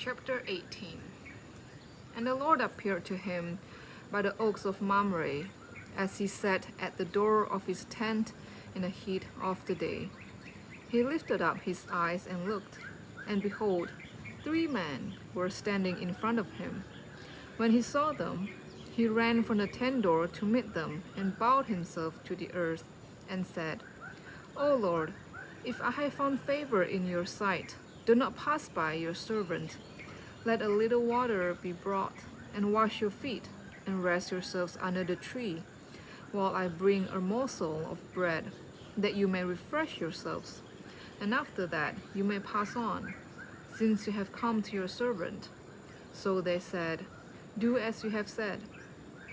Chapter 18. And the Lord appeared to him by the oaks of Mamre, as he sat at the door of his tent in the heat of the day. He lifted up his eyes and looked, and behold, 3 men were standing in front of him. When he saw them, he ran from the tent door to meet them and bowed himself to the earth and said, O Lord, if I have found favor in your sight, do not pass by your servant. Let a little water be brought, and wash your feet, and rest yourselves under the tree, while I bring a morsel of bread, that you may refresh yourselves. And after that you may pass on, since you have come to your servant. So they said, Do as you have said.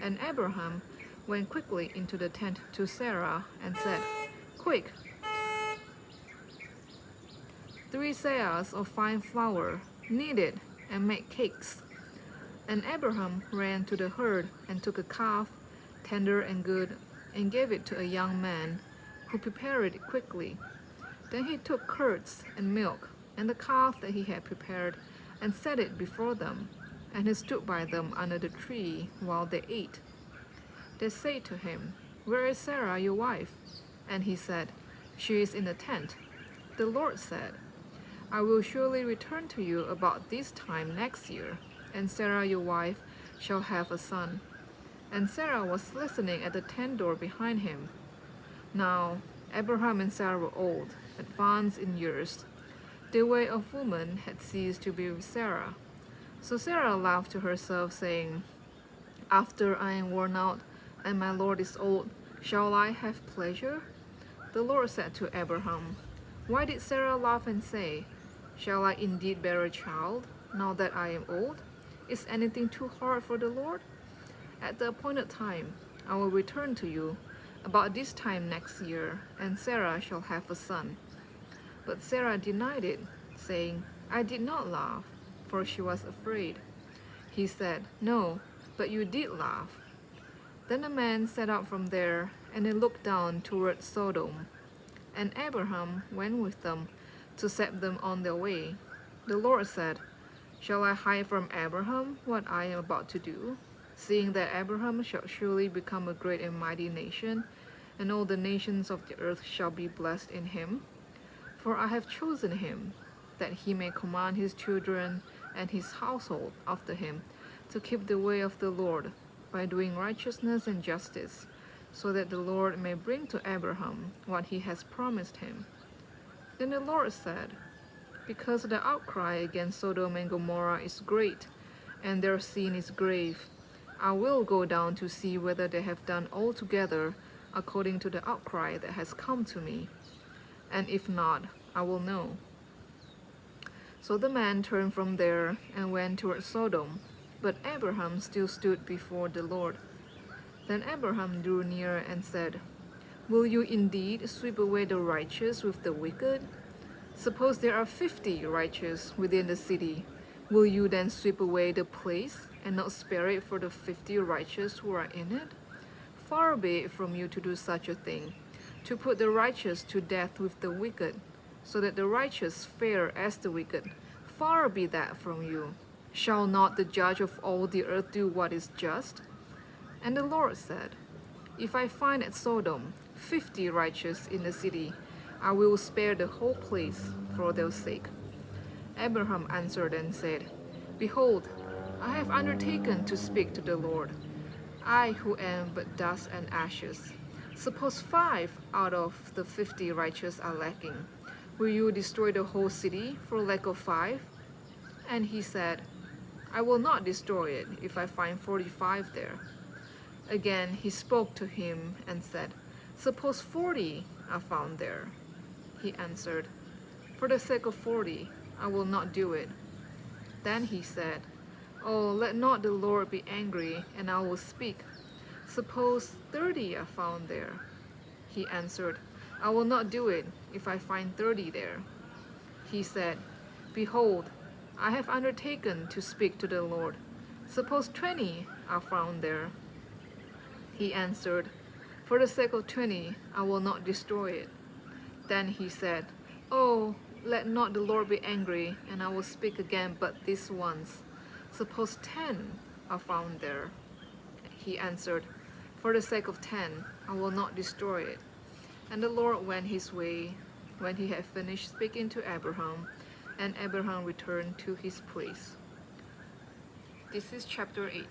And Abraham went quickly into the tent to Sarah and said, Quick, 3 seahs of fine flour, knead it, and make cakes. And Abraham ran to the herd and took a calf, tender and good, and gave it to a young man, who prepared it quickly. Then he took curds and milk, and the calf that he had prepared, and set it before them. And he stood by them under the tree while they ate. They said to him, Where is Sarah, your wife? And he said, She is in the tent. The Lord said, I will surely return to you about this time next year, and Sarah your wife shall have a son. And Sarah was listening at the tent door behind him. Now Abraham and Sarah were old, advanced in years. The way of woman had ceased to be with Sarah. So Sarah laughed to herself, saying, After I am worn out, and my Lord is old, shall I have pleasure? The Lord said to Abraham, Why did Sarah laugh and say, Shall I indeed bear a child, now that I am old? Is anything too hard for the Lord? At the appointed time, I will return to you about this time next year, and Sarah shall have a son. But Sarah denied it, saying, I did not laugh, for she was afraid. He said, No, but you did laugh. Then the man set out from there, and they looked down toward Sodom. And Abraham went with them to set them on their way. The Lord said, Shall I hide from Abraham what I am about to do, seeing that Abraham shall surely become a great and mighty nation, and all the nations of the earth shall be blessed in him? For I have chosen him, that he may command his children and his household after him to keep the way of the Lord, by doing righteousness and justice, so that the Lord may bring to Abraham what he has promised him. Then the Lord said, Because the outcry against Sodom and Gomorrah is great, and their sin is grave, I will go down to see whether they have done altogether according to the outcry that has come to me. And if not, I will know. So the man turned from there and went toward Sodom, but Abraham still stood before the Lord. Then Abraham drew near and said, Will you indeed sweep away the righteous with the wicked? Suppose there are 50 righteous within the city. Will you then sweep away the place and not spare it for the 50 righteous who are in it? Far be it from you to do such a thing, to put the righteous to death with the wicked, so that the righteous fare as the wicked. Far be that from you. Shall not the judge of all the earth do what is just? And the Lord said, If I find at Sodom 50 righteous in the city, I will spare the whole place for their sake. Abraham answered and said, Behold, I have undertaken to speak to the Lord, I who am but dust and ashes. Suppose 5 out of the 50 righteous are lacking. Will you destroy the whole city for lack of 5? And he said, I will not destroy it if I find 45 there. Again he spoke to him and said, Suppose 40 are found there. He answered, For the sake of 40, I will not do it. Then he said, Oh, let not the Lord be angry, and I will speak. Suppose 30 are found there. He answered, I will not do it if I find 30 there. He said, Behold, I have undertaken to speak to the Lord. Suppose 20 are found there. He answered, For the sake of 20, I will not destroy it. Then he said, Oh, Let not the Lord be angry, and I will speak again but this once. Suppose 10 are found there. He answered, For the sake of 10, I will not destroy it. And the Lord went his way when he had finished speaking to Abraham, and Abraham returned to his place. This is chapter 18.